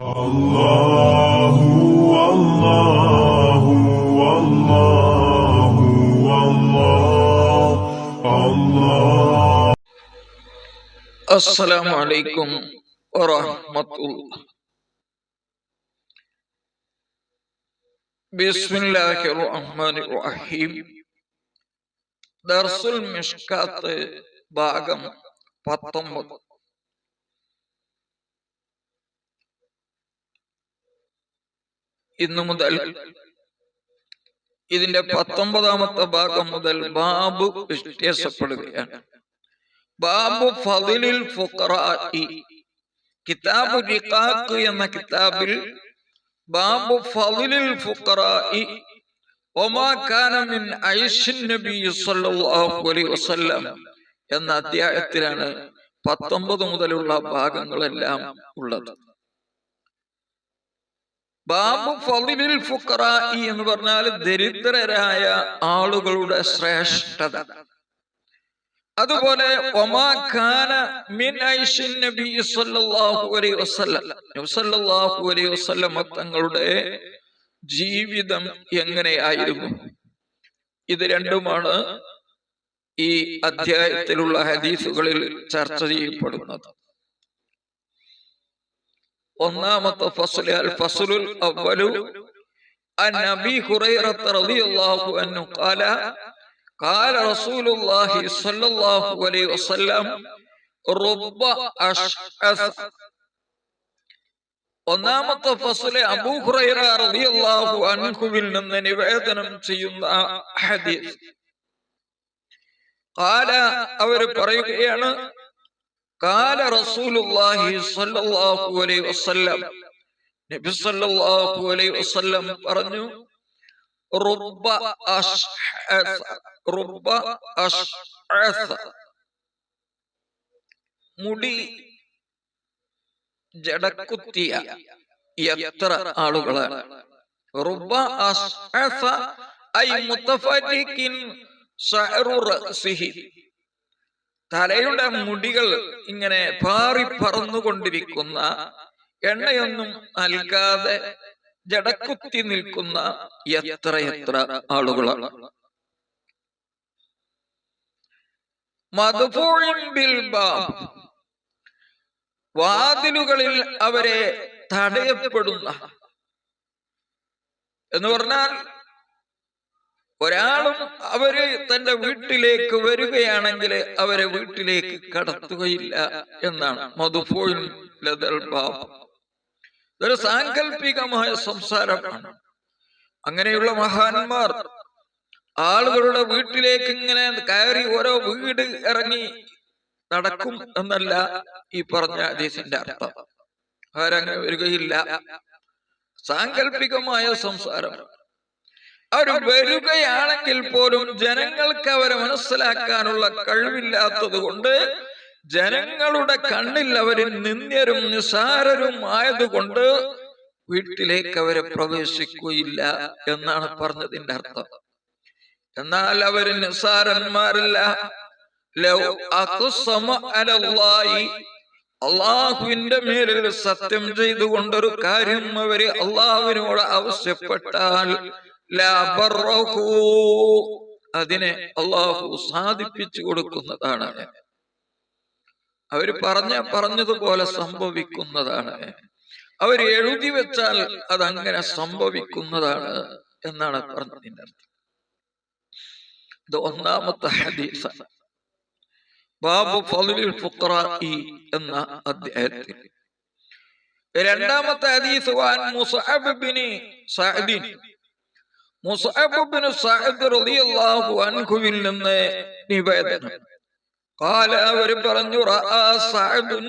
അല്ലാഹു അല്ലാഹു അല്ലാഹു അല്ലാഹു. അസ്സലാമു അലൈക്കും വറഹ്മത്തുള്ളാഹി. ബിസ്മില്ലാഹിർ റഹ്മാനിർ റഹീം. ദർസുൽ മിഷ്കാത്ത് ഭാഗം 19. ഇന്നു മുതൽ ഇതിന്റെ 19ാമത്തെ ഭാഗം മുതൽ ബാബ് വ്യത്യാസപ്പെടുകയാണ്. ബാബു ഫളിൽ ഫുഖറാഇ. കിതാബു റിഖാഖ് എന്ന കിതാബിൽ ബാബു ഫളിൽ ഫുഖറാഇ വമാ കാന മിൻ ഐശിൻ നബി സല്ലല്ലാഹു അലൈഹി വസല്ലം എന്ന അധ്യായത്തിലാണ് 19 മുതലുള്ള ഭാഗങ്ങളെല്ലാം ഉള്ളത്. ബാബു ഫളിൽ ഫുഖറാഇ എന്ന് പറഞ്ഞാൽ ദരിദ്രരായ ആളുകളുടെ ശ്രേഷ്ഠത. അതുപോലെ വമാ കാന മിൻ ഐശിൻ നബി സല്ലല്ലാഹു അലൈഹി വസല്ലം, നബി സല്ലല്ലാഹു അലൈഹി വസല്ലം തങ്ങളുടെ ജീവിതം എങ്ങനെയായിരുന്നു, ഇത് രണ്ടുമാണ് ഈ അധ്യായത്തിലുള്ള ഹദീസുകളിൽ ചർച്ച ചെയ്യപ്പെടുന്നത്. ഒന്നാമത്തെ ഫസ്ൽ, അൽ ഫസ്ലുൽ അവ്വലു അൻ അബീ ഹുറൈറത റളിയല്ലാഹു അൻഹു ഖാല ഖാല റസൂലുള്ളാഹി സ്വല്ലല്ലാഹു അലൈഹി വസല്ലം റബ്ബ അശ്അസ്. ഒന്നാമത്തെ ഫസ്ല് അബൂ ഹുറൈറ റളിയല്ലാഹു അൻഹുവിൽ നിന്ന് നിവേദനം ചെയ്യുന്ന ഹദീസ്. ഖാല, അവർ പറയുകയാണ്, ഖാല റസൂലുള്ളാഹി സ്വല്ലല്ലാഹു അലൈഹി വസല്ലം, നബി സല്ലല്ലാഹു അലൈഹി വസല്ലം പറഞ്ഞു, റബ്ബ അശ്അസ്, റബ്ബ അശ്അസ്, മുടി ജടക്കുത്തിയ എത്ര ആളുകളാണ്. റബ്ബ അശ്അസ ഐ മുതഫരിഖിൻ ശഅറു റഅസിഹി, തലയുടെ മുടികൾ ഇങ്ങനെ പാറി പറന്നുകൊണ്ടിരിക്കുന്ന, എണ്ണയൊന്നും നൽകാതെ ജടക്കുത്തി നിൽക്കുന്ന എത്ര ആളുകളാണ്. മദ്ഫൂഇൻ ബിൽ ബാബ്, വാതിലുകളിൽ അവരെ തടയപ്പെടുന്ന എന്ന് പറഞ്ഞാൽ ഒരാളും അവര് തന്റെ വീട്ടിലേക്ക് വരികയാണെങ്കിൽ അവരെ വീട്ടിലേക്ക് കടത്തുകയില്ല എന്നാണ്. മദ്ഫൂഇൻ ലദൽ ബാബ്, ഇതൊരു സാങ്കല്പികമായ സംസാരമാണ്. അങ്ങനെയുള്ള മഹാന്മാർ ആളുകളുടെ വീട്ടിലേക്ക് ഇങ്ങനെ കയറി ഓരോ വീട് ഇറങ്ങി നടക്കും എന്നല്ല ഈ പറഞ്ഞ ഹദീസിന്റെ അർത്ഥം. അവരങ്ങനെ വരികയില്ല, സാങ്കല്പികമായ സംസാരം. അവർ വരികയാണെങ്കിൽ പോലും ജനങ്ങൾക്ക് അവരെ മനസ്സിലാക്കാനുള്ള കഴിവില്ലാത്തത് കൊണ്ട്, ജനങ്ങളുടെ കണ്ണിൽ അവരിൽ നിന്ദ്യരും നിസാരരും ആയതുകൊണ്ട് വീട്ടിലേക്ക് അവരെ പ്രവേശിക്കുകയില്ല എന്നാണ് പറഞ്ഞതിന്റെ അർത്ഥം. എന്നാൽ അവര് നിസാരന്മാരല്ല. അള്ളാഹുവിന്റെ മേലിൽ സത്യം ചെയ്തുകൊണ്ടൊരു കാര്യം അവര് അള്ളാഹുവിനോട് ആവശ്യപ്പെട്ടാൽ അതിനെ അള്ളാഹു സാധിപ്പിച്ചു കൊടുക്കുന്നതാണ്. അവര് പറഞ്ഞതുപോലെ സംഭവിക്കുന്നതാണ്. അവർ എഴുതി വെച്ചാൽ അതങ്ങനെ സംഭവിക്കുന്നതാണ് എന്നാണ് പറഞ്ഞതിന്റെ അർത്ഥം. ഇത് ഒന്നാമത്തെ ഹദീസാണ്, ബാബു ഫളിൽ ഫുഖറാഇ എന്ന അധ്യായത്തിൽ. രണ്ടാമത്തെ ഹദീസ് van Musab bin Saad, Musab bin Saad റളിയല്ലാഹു അൻഹുവിൽ നിന്ന് നിവേദനം. ഖാല, അവർ പറഞ്ഞു, റഅ സഅദുൻ,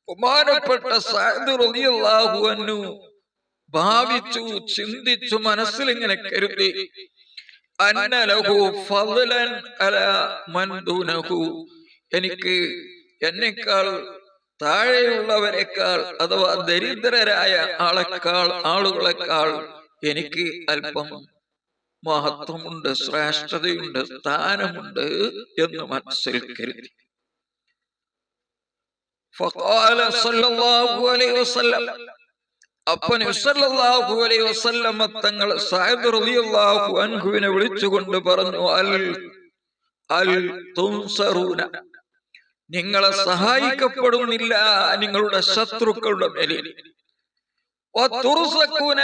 ബഹുമാനപ്പെട്ട സഅദ് റളിയല്ലാഹു അൻഹു ഭാവിച്ചു, ചിന്തിച്ചു, മനസ്സിൽ ഇങ്ങനെ കരുതി, അന്ന ലഹു ഫളൻ അലാ മൻ ദൂനഹു, എനിക്ക് എന്നെക്കാൾ താഴെയുള്ളവരെക്കാൾ അഥവാ ദരിദ്രരായ ആളുകളെക്കാൾ എനിക്ക് അല്പം മഹത്വമുണ്ട്, ശ്രേഷ്ഠതയുണ്ട്, സ്ഥാനമുണ്ട് എന്ന് മനസ്സിൽ കരുതി. ഫഖാല സല്ലല്ലാഹു അലൈഹി വസല്ലം, അപ്പൊ നബി സല്ലല്ലാഹു അലൈഹി വസല്ലം തങ്ങൾ സഅദ് റളിയല്ലാഹു അൻഹുവിനെ വിളിച്ചുകൊണ്ട് പറഞ്ഞു, അൽ തുൻസറൂന, നിങ്ങളെ സഹായിക്കപ്പെടുന്നില്ല നിങ്ങളുടെ ശത്രുക്കളുടെ മേലിൽ. വതുർസഖൂന,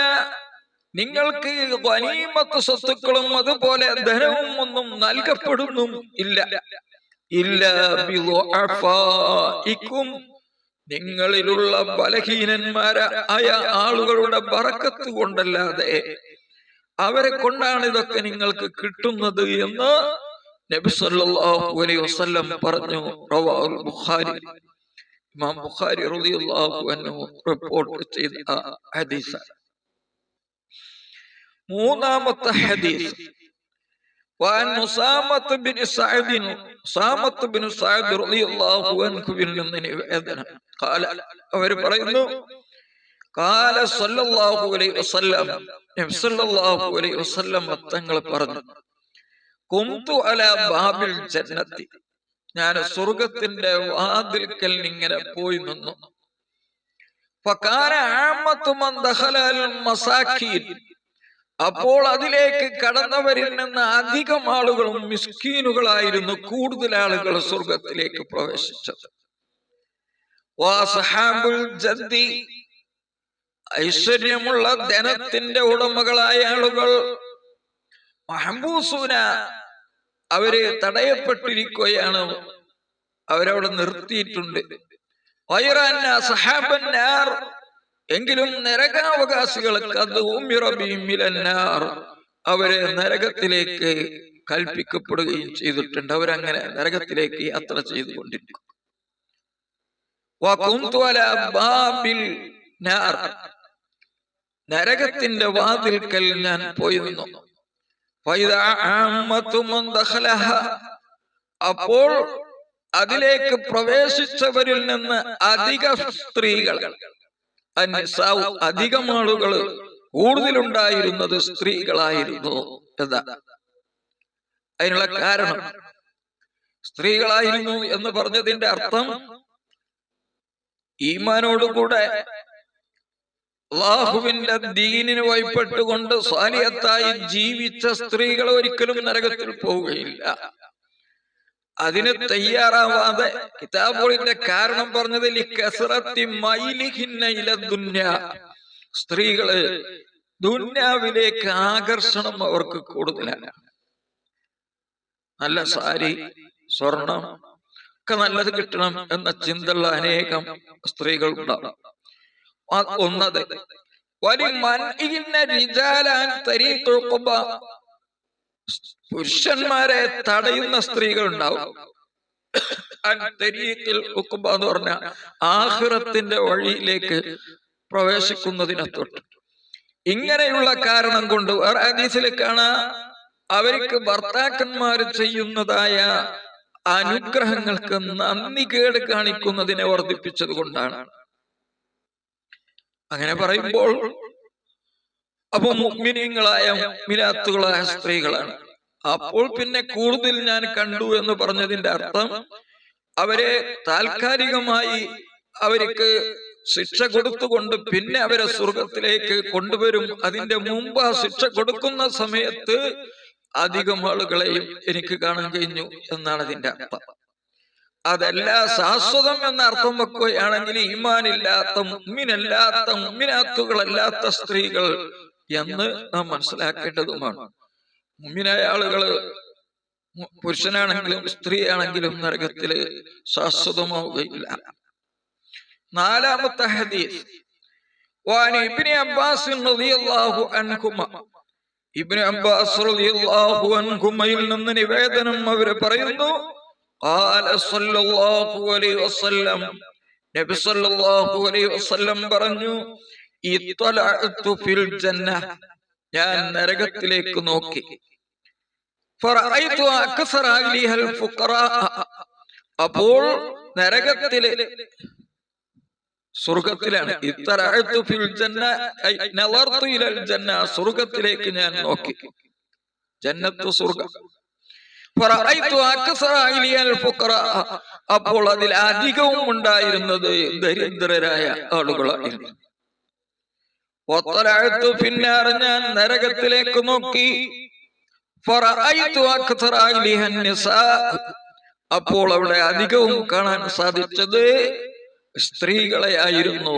നിങ്ങൾക്ക് ഗനീമത്ത് സ്വത്തുക്കളും അതുപോലെ ധനവും ഒന്നും നൽകപ്പെടുന്നു ഇല്ല. ഇല്ലാ ബിളുഅഫാഇകും, നിങ്ങളിലുള്ള ബലഹീനന്മാരായ ആളുകളുടെ ബറക്കത്ത് കൊണ്ടല്ലാതെ, അവരെ കൊണ്ടാണ് ഇതൊക്കെ നിങ്ങൾക്ക് കിട്ടുന്നത് എന്ന് നബി സല്ലല്ലാഹു അലൈഹി വസല്ലം പറഞ്ഞു. റവാഹുൽ ബുഖാരി, ഇമാം ബുഖാരി റളിയല്ലാഹു അൻഹു റിപ്പോർട്ട് ചെയ്ത ഹദീസ്. മൂന്നാമത്തെ ഹദീസ്, وعن أسامة بن سعد رضي الله عنه قال അവർ പറയുന്നു, قال صلى الله عليه وسلم, നബി സല്ലല്ലാഹു അലൈഹി വസല്ലം തങ്ങൾ പറഞ്ഞു, കുന്തു അലാ ബാബിൽ ജന്നത്തി, ഞാൻ സ്വർഗ്ഗത്തിന്റെ വാതിൽക്കൽ ഇങ്ങനെ പോയി നിന്നു. ഫകാന ആമത്തു മൻ ദഖലൽ മസാകീൻ, അപ്പോൾ അതിലേക്ക് കടന്നവരിൽ നിന്ന് അധികം ആളുകളും മിസ്കീനുകളായിരുന്നു, കൂടുതൽ ആളുകൾ സ്വർഗത്തിലേക്ക് പ്രവേശിച്ചത്. വഅസ്ഹാബുൽ ജദ്ദി, ഐശ്വര്യമുള്ള ധനത്തിന്റെ ഉടമകളായ ആളുകൾ, മഹബൂസൂന, അവര് തടയപ്പെട്ടിരിക്കുകയാണ്, അവരവിടെ നിർത്തിയിട്ടുണ്ട്. വയറന്ന അസ്ഹാബൻ നാർ, എങ്കിലും നരകാവകാശികൾക്ക് അത് അവരെ നരകത്തിലേക്ക് കൽപ്പിക്കപ്പെടുകയും ചെയ്തിട്ടുണ്ട്. അവരങ്ങനെ നരകത്തിലേക്ക് യാത്ര ചെയ്തുകൊണ്ടിരിക്കും. നരകത്തിന്റെ വാതിൽക്കൽ ഞാൻ പോയി നിന്നു. അപ്പോൾ അതിലേക്ക് പ്രവേശിച്ചവരിൽ നിന്ന് അധിക സ്ത്രീകൾ, അധികം ആളുകൾ, കൂടുതലുണ്ടായിരുന്നത് സ്ത്രീകളായിരുന്നു എന്നാണ്. അതിനുള്ള കാരണം സ്ത്രീകളായിരുന്നു എന്ന് പറഞ്ഞതിന്റെ അർത്ഥം, ഈമാനോടുകൂടെ അല്ലാഹുവിന്റെ ദീനിന് വഴിപ്പെട്ടുകൊണ്ട് സ്വാലിഹത്തായി ജീവിച്ച സ്ത്രീകൾ ഒരിക്കലും നരകത്തിൽ പോവുകയില്ല. അതിന് തയ്യാറാവാതെ കിതാബുകളിന്റെ കാരണം പറഞ്ഞത് സ്ത്രീകള് ദുന്യാവിലേക്ക് ആകർഷണം അവർക്ക് കൂടുതലാണ്. നല്ല സാരി, സ്വർണം ഒക്കെ നല്ലത് കിട്ടണം എന്ന ചിന്തയുള്ള അനേകം സ്ത്രീകൾ ഉണ്ടാവും. ഒന്നത് പുരുഷന്മാരെ തടയുന്ന സ്ത്രീകൾ ഉണ്ടാവും. എന്ന് പറഞ്ഞ ആഖിറത്തിന്റെ വഴിയിലേക്ക് പ്രവേശിക്കുന്നതിനെ തൊട്ട്. ഇങ്ങനെയുള്ള കാരണം കൊണ്ട് വേറെ ഹദീസിൽ കാണാം, അവർക്ക് ഭർത്താക്കന്മാർ ചെയ്യുന്നതായ അനുഗ്രഹങ്ങൾക്ക് നന്ദികേട് കാണിക്കുന്നതിനെ വർദ്ധിപ്പിച്ചത് കൊണ്ടാണ്. അങ്ങനെ പറയുമ്പോൾ അപ്പൊ മുഅ്മിനീങ്ങളായ മുഅ്മിനാത്തുകളായ സ്ത്രീകളാണ്. അപ്പോൾ പിന്നെ കൂടുതൽ ഞാൻ കണ്ടു എന്ന് പറഞ്ഞതിന്റെ അർത്ഥം, അവരെ താൽക്കാലികമായി അവർക്ക് ശിക്ഷ കൊടുത്തുകൊണ്ട് പിന്നെ അവരെ സ്വർഗത്തിലേക്ക് കൊണ്ടുവരും. അതിന്റെ മുമ്പ് ആ ശിക്ഷ കൊടുക്കുന്ന സമയത്ത് അധികം ആളുകളെയും എനിക്ക് കാണാൻ കഴിഞ്ഞു എന്നാണ് അതിന്റെ അർത്ഥം. അതല്ല ശാശ്വതം എന്ന അർത്ഥം വെക്കുകയാണെങ്കിൽ ഈമാനില്ലാത്ത, മുഅ്മിനല്ലാത്ത, മുഅ്മിനാത്തുകളല്ലാത്ത സ്ത്രീകൾ എന്ന് നാം മനസ്സിലാക്കേണ്ടതുമാണ്. മുഅ്മിനായ ആളുകള് പുരുഷനാണെങ്കിലും സ്ത്രീയാണെങ്കിലും നരകത്തില് ശാശ്വതമാവുകയില്ല. നാലാമത്തെ ഹദീസ്, ഇബ്നു അബ്ബാസ് റളിയല്ലാഹു അൻഹുമ, ഇബ്നു അബ്ബാസ് റളിയല്ലാഹു അൻഹുമയിൽ നിന്ന് നിവേദനം അവര് പറയുന്നു, ഖാല സല്ലല്ലാഹു അലൈഹി വസല്ലം, നബി സല്ലല്ലാഹു അലൈഹി വസല്ലം പറഞ്ഞു, ഇത്വലഅതു ഫിൽ ജന്ന, ഞാൻ നരകത്തിലേക്ക് നോക്കി. ഫറഅയ്തു അക്സറ അഹ്ലിഹൽ ഫുഖറാ, അപ്പോൾ നരകത്തിലെ സ്വർഗത്തിലാണ്. ഇത്വലഅതു ഫിൽ ജന്ന ഐ നളർതു ഇലൽ ജന്ന, സ്വർഗത്തിലേക്ക് ഞാൻ നോക്കി. ജന്നത്ത് സ്വർഗ്ഗം. ഫറഅയ്തു അക്സറ അഹ്ലിഹൽ ഫുഖറാ, അപ്പോൾ അതിൽ അധികവും ഉണ്ടായിരുന്നത് ദരിദ്രരായ ആളുകളായിരുന്നു. പിന്നെ ഞാൻ നരകത്തിലേക്ക് നോക്കി. അപ്പോൾ അവിടെ അധികവും കാണാൻ സാധിച്ചത് സ്ത്രീകളെ ആയിരുന്നു.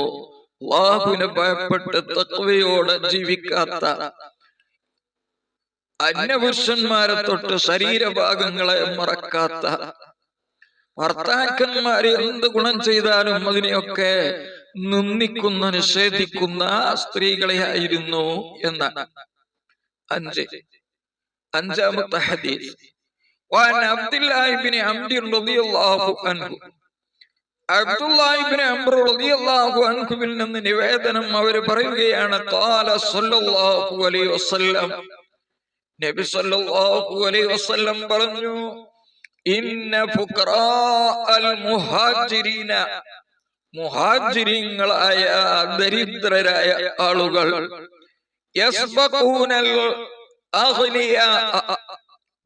അല്ലാഹുവിനെ ഭയപ്പെട്ട് തഖ്വയോടെ ജീവിക്കാത്ത, അന്യപുരുഷന്മാരെ തൊട്ട് ശരീരഭാഗങ്ങളെ മറക്കാത്ത, ഭർത്താക്കന്മാര് എന്ത് ഗുണം ചെയ്താലും അതിനെയൊക്കെ നിന്ദിക്കുന്ന, നിഷേധിക്കുന്ന സ്ത്രീകളെ ആയിരുന്നു എന്നാണ്. അഞ്ചാമത്തെ ഹദീസ്. അബ്ദുല്ലാഹി ഇബ്നു അംർ റളിയല്ലാഹു അൻഹു, അബ്ദുല്ലാഹി ഇബ്നു അംർ റളിയല്ലാഹു അൻഹുവിൽ നിന്ന് നിവേദനം, അവർ പറയുകയാണ്, ഖാല സല്ലല്ലാഹു അലൈഹി വസല്ലം, നബി സല്ലല്ലാഹു അലൈഹി വസല്ലം പറഞ്ഞു, ഇന്ന ഫുഖറാഅൽ മുഹാജിരീന, മുഹാജിരീങ്ങളായ ദരിദ്രരായ ആളുകൾ, യസ്ബഖൂനൽ അഗ്നിയാ,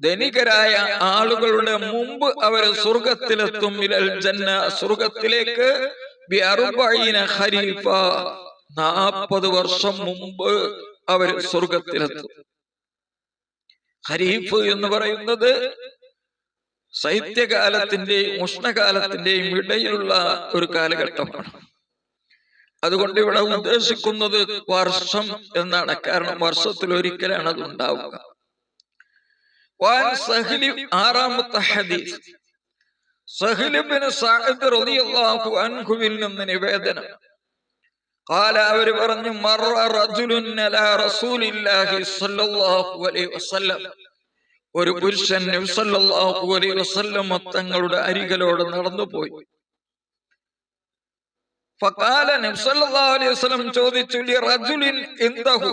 ധനികരായ ആളുകളുടെ മുമ്പ് അവർ സ്വർഗത്തിലെത്തും, ഇലൽ ജന്ന, സ്വർഗത്തിലേക്ക്, ബിഅർബഈന ഖരീഫ, 40 വർഷം മുമ്പ് അവർ സ്വർഗത്തിലെത്തും. ഖരീഫ് എന്ന് പറയുന്നത് ശൈത്യകാലത്തിന്റെയും ഉഷ്ണകാലത്തിന്റെയും ഇടയിലുള്ള ഒരു കാലഘട്ടമാണ്. അതുകൊണ്ട് ഇവിടെ ഉദ്ദേശിക്കുന്നത് വർഷം എന്നാണ്. കാരണം വർഷത്തിൽ ഒരിക്കലാണ് അത് ഉണ്ടാവുക. ആറാമത്തെ ഹദീസ്. സഹ്ൽ ഇബ്നു സഅദ് റളിയല്ലാഹു അൻഹുവിൽ നിന്ന് നിവേദനം, ഖാല, അവർ പറഞ്ഞു, മർറ റജുലുൻ അലാ റസൂലില്ലാഹി സ്വല്ലല്ലാഹു അലൈഹി വസല്ലം, ഒരു പുരുഷൻ നബി സല്ലല്ലാഹു അലൈഹി വസല്ലം തങ്ങളുടെ അരികിലൂടെ നടന്നുപോയി. ഫഖാല, നബി സല്ലല്ലാഹു അലൈഹി വസല്ലം ചോദിച്ചു, ലി റജുലിൻ ഇൻദഹു,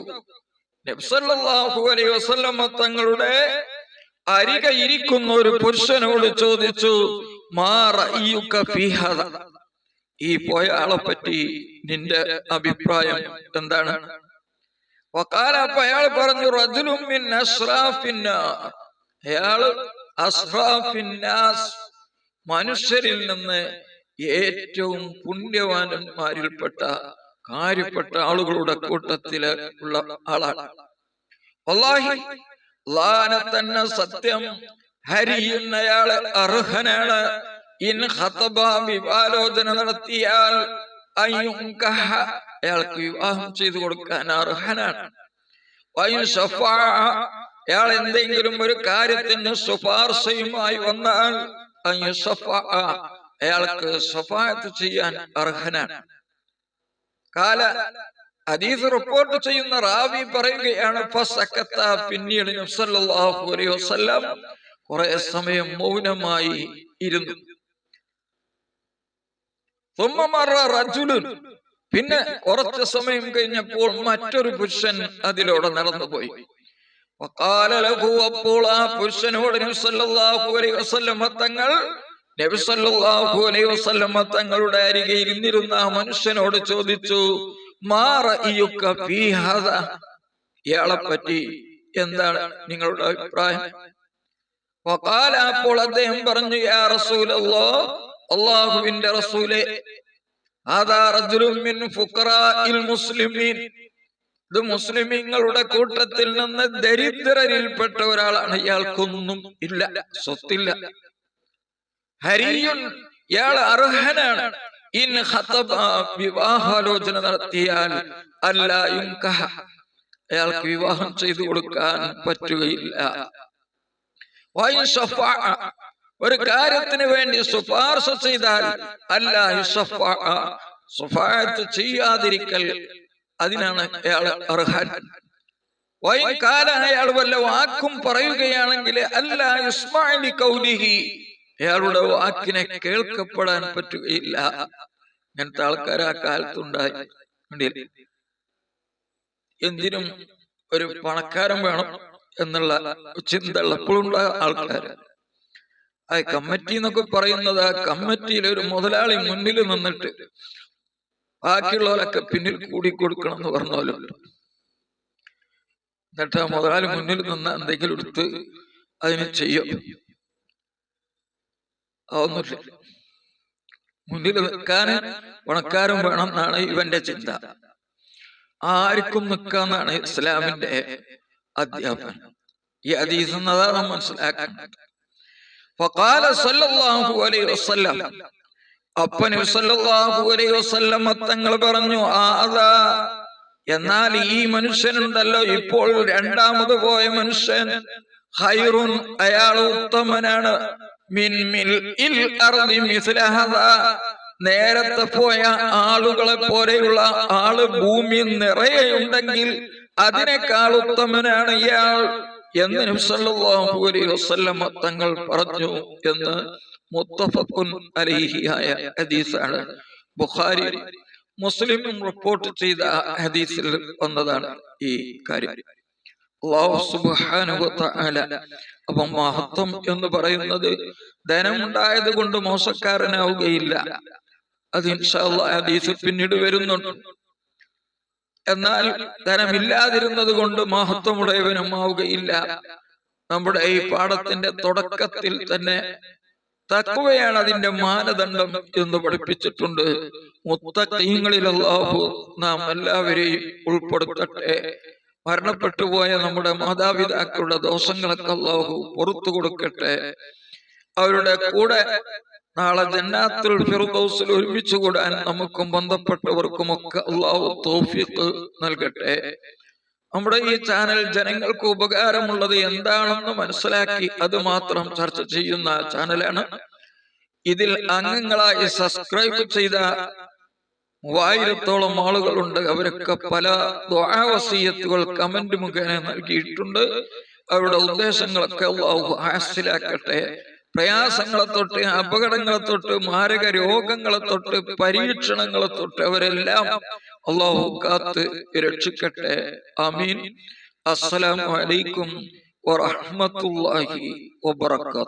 നബി സല്ലല്ലാഹു അലൈഹി വസല്ലം തങ്ങളുടെ അരികെ ഇരിക്കുന്ന ഒരു പുരുഷനോട് ചോദിച്ചു, മാ റഅയുക ഫീ ഹാദാ, ഈ പോയ ആളെ പറ്റി നിന്റെ അഭിപ്രായം എന്താണ്? വഖാല, അയാൾ പറഞ്ഞു, റജുലുൻ മിൻ അശ്റാഫിന്നാർ, അയാള് അശ്റാഫിന്നാസ്, മനുഷ്യരിൽ നിന്ന് ഏറ്റവും പുണ്യവാന്മാരിൽപ്പെട്ട, കാര്യപ്പെട്ട ആളുകളുടെ കൂട്ടത്തില് ഉള്ള ആളാണ്. വല്ലാഹി, അല്ലാഹുവിനെ തന്നെ സത്യം, ഹരിയുൻ, അയാള് അർഹനാണ്, ഇൻ ഖതബ, വിവാലോചന നടത്തിയാൽ, അയ്യുൻകഹ, അയാൾക്ക് വിവാഹം ചെയ്തു കൊടുക്കാൻ അർഹനാണ്. വഇൻ ശഫഅ, അയാൾ എന്തെങ്കിലും ഒരു കാര്യത്തിന് ശുപാർശയുമായി വന്നാൽ, അയ്യുശഫഅ, അയാൾക്ക് ശഫാഅത്ത് ചെയ്യാൻ അർഹനാണ്. കാല, ഹദീസ് റിപ്പോർട്ട് ചെയ്യുന്ന റാവി പറയുകയാണ്, ഫസക്കത്ത, പിന്നീട് നബി സല്ലല്ലാഹു അലൈഹി വസല്ലം കുറെ സമയം മൗനമായി ഇരുന്നു. ثم مر رجل, പിന്നെ കുറച്ച് സമയം കഴിഞ്ഞപ്പോൾ മറ്റൊരു പുരുഷൻ അതിലൂടെ നടന്നുപോയി. വഖാല ലഹു, അപ്പോൾ ആ പുരുഷനോട് നബി സല്ലല്ലാഹു അലൈഹി വസല്ലം തങ്ങൾ, നബി സല്ലല്ലാഹു അലൈഹി വസല്ലം തങ്ങളുടെ അരികെ ഇരുന്നിരുന്ന ആ മനുഷ്യനോട് ചോദിച്ചു, മാ റഅയുക ഫീ ഹാദാ, ഇയാളെ പറ്റി എന്താണ് നിങ്ങളുടെ അഭിപ്രായം? വഖാല, അപ്പോൾ അദ്ദേഹം പറഞ്ഞു, യാ റസൂലല്ലാഹ്, അല്ലാഹുവിന്റെ റസൂലേ, ഹാദാ റജുലുൻ മിൻ ഫുഖറാഇൽ മുസ്ലിമീൻ, ഇത് മുസ്ലിമീങ്ങളുടെ കൂട്ടത്തിൽ നിന്ന് ദരിദ്രരിൽപ്പെട്ട ഒരാളാണ്, ഇയാൾക്കൊന്നും ഇല്ല, സ്വത്തില്ല. ഹരിയുൻ, ഇയാൾ അർഹനാണ്, ഇൻ ഖതബ, വിവാഹാലോചന നടത്തിയാൽ, അല്ലാ യുൻകഹ, അയാൾക്ക് വിവാഹം ചെയ്തു കൊടുക്കാൻ പറ്റുകയില്ല. വഇൻ ശഫഅ, ഒരു കാര്യത്തിന് വേണ്ടി ശുപാർശ ചെയ്താൽ, അല്ലാ യുശഫഅ, ശഫാഅത്ത് ചെയ്യാതിരിക്കൽ, അതിനാണ് അയാൾ അർഹൻ. വഇൻ ഖാല, അയാൾ വല്ല വാക്കും പറയുകയാണെങ്കിൽ, അല്ലാ യുസ്മഅ ലിഖൗലിഹി, അയാളുടെ വാക്കിനെ കേൾക്കപ്പെടാൻ പറ്റുകയില്ല. ഇങ്ങനത്തെ ആൾക്കാർ ആ കാലത്തുണ്ടായി. എന്തിനും ഒരു പണക്കാരൻ വേണം എന്നുള്ള ചിന്ത എപ്പോഴുള്ള ആൾക്കാർ. ആ കമ്മിറ്റി എന്നൊക്കെ പറയുന്നത്, ആ കമ്മിറ്റിയിൽ ഒരു മുതലാളി മുന്നിൽ നിന്നിട്ട് ബാക്കിയുള്ളവരൊക്കെ പിന്നിൽ കൂടി കൊടുക്കണം എന്ന് പറഞ്ഞാലും, എന്നിട്ട് ആ മുതലാളി മുന്നിൽ നിന്ന് എന്തെങ്കിലും എടുത്ത് അതിന് ചെയ്യും. അതൊന്നുമില്ല. മുന്നിൽ നിൽക്കാൻ പണക്കാരൻ വേണം എന്നാണ് ഇവന്റെ ചിന്ത. ആർക്കും നിൽക്കാന്നാണ് ഇസ്ലാമിന്റെ അധ്യാപനം. ഈ ഹദീസ് എന്നതാണ് മനസ്സിലാക്കുന്നത്. ഫഖാല സല്ലല്ലാഹു അലൈഹി വസല്ലം, അപ്പൻ സല്ലല്ലാഹു അലൈഹി വസല്ലം തങ്ങൾ പറഞ്ഞു, ആദാ, എന്നാൽ ഈ മനുഷ്യനുണ്ടല്ലോ, ഇപ്പോൾ രണ്ടാമത് പോയ മനുഷ്യൻ, ഖൈറുൻ, അയാൾ ഉത്തമനാണ്, മിൻ മിൽഇൽ അർദി മിസ്ല ഹദാ, നേരത്തെ പോയ ആളുകളെ പോലെയുള്ള ആള് ഭൂമി നിറയെ ഉണ്ടെങ്കിൽ അതിനേക്കാൾ ഉത്തമനാണ് ഇയാൾ എന്ന് നബി സല്ലല്ലാഹു അലൈഹി വസല്ലം തങ്ങൾ പറഞ്ഞു എന്ന് മുത്തഫഖുൻ അലൈഹി ആയ ഹദീസാണ്. ബുഖാരി മുസ്ലിമും റിപ്പോർട്ട് ചെയ്ത ഹദീസിൽ വന്നതാണ് ഈ കാര്യം. അല്ലാഹു സുബ്ഹാനഹു വ തആല അപ്പം മഹത്വം എന്ന് പറയുന്നത് ധനമുണ്ടായത് കൊണ്ട് മോശക്കാരനാവുകയില്ല. അത് ഇൻഷാ അല്ലാഹ് ഹദീസ് പിന്നീട് വരുന്നുണ്ട്. എന്നാൽ ധനമില്ലാതിരുന്നത് കൊണ്ട് മഹത്വമുടയവനും ആവുകയില്ല. നമ്മുടെ ഈ പാഠത്തിന്റെ തുടക്കത്തിൽ തന്നെ തഖ്വയാണ് അതിന്റെ മാനദണ്ഡം എന്ന് പഠിപ്പിച്ചിട്ടുണ്ട്. മുത്തഖീങ്ങളിൽ അല്ലാഹു നാം എല്ലാവരെയും ഉൾപ്പെടുത്തട്ടെ. മരണപ്പെട്ടുപോയ നമ്മുടെ മാതാപിതാക്കളുടെ ദോഷങ്ങളൊക്കെ അല്ലാഹു പുറത്തു കൊടുക്കട്ടെ. അവരുടെ കൂടെ നാളെ ജന്നാത്തുൽ ഫിർദൗസിൽ ഒരുമിച്ച് കൂടാൻ നമുക്കും ബന്ധപ്പെട്ടവർക്കുമൊക്കെ അല്ലാഹു തൗഫീഖ് നൽകട്ടെ. നമ്മുടെ ഈ ചാനൽ ജനങ്ങൾക്ക് ഉപകാരമുള്ളത് എന്താണെന്ന് മനസ്സിലാക്കി അത് മാത്രം ചർച്ച ചെയ്യുന്ന ചാനലാണ്. ഇതിൽ അംഗങ്ങളായി സബ്സ്ക്രൈബ് ചെയ്ത 3000-ഓളം ആളുകളുണ്ട്. അവരൊക്കെ പല ദുആ വസിയത്തുകൾ കമന്റ് മുഖേന നൽകിയിട്ടുണ്ട്. അവരുടെ ഉദ്ദേശങ്ങളൊക്കെ അല്ലാഹു ഹാസിലാക്കട്ടെ. പ്രയാസങ്ങളെ തൊട്ട്, അപകടങ്ങളെ തൊട്ട്, മാരക രോഗങ്ങളെ തൊട്ട്, പരീക്ഷണങ്ങളെ തൊട്ട് അവരെല്ലാം അല്ലാഹു കാത്ത് രക്ഷിക്കട്ടെ. ആമീൻ. അസ്സലാമു അലൈക്കും വറഹ്മത്തുള്ളാഹി വബറകാതുഹു.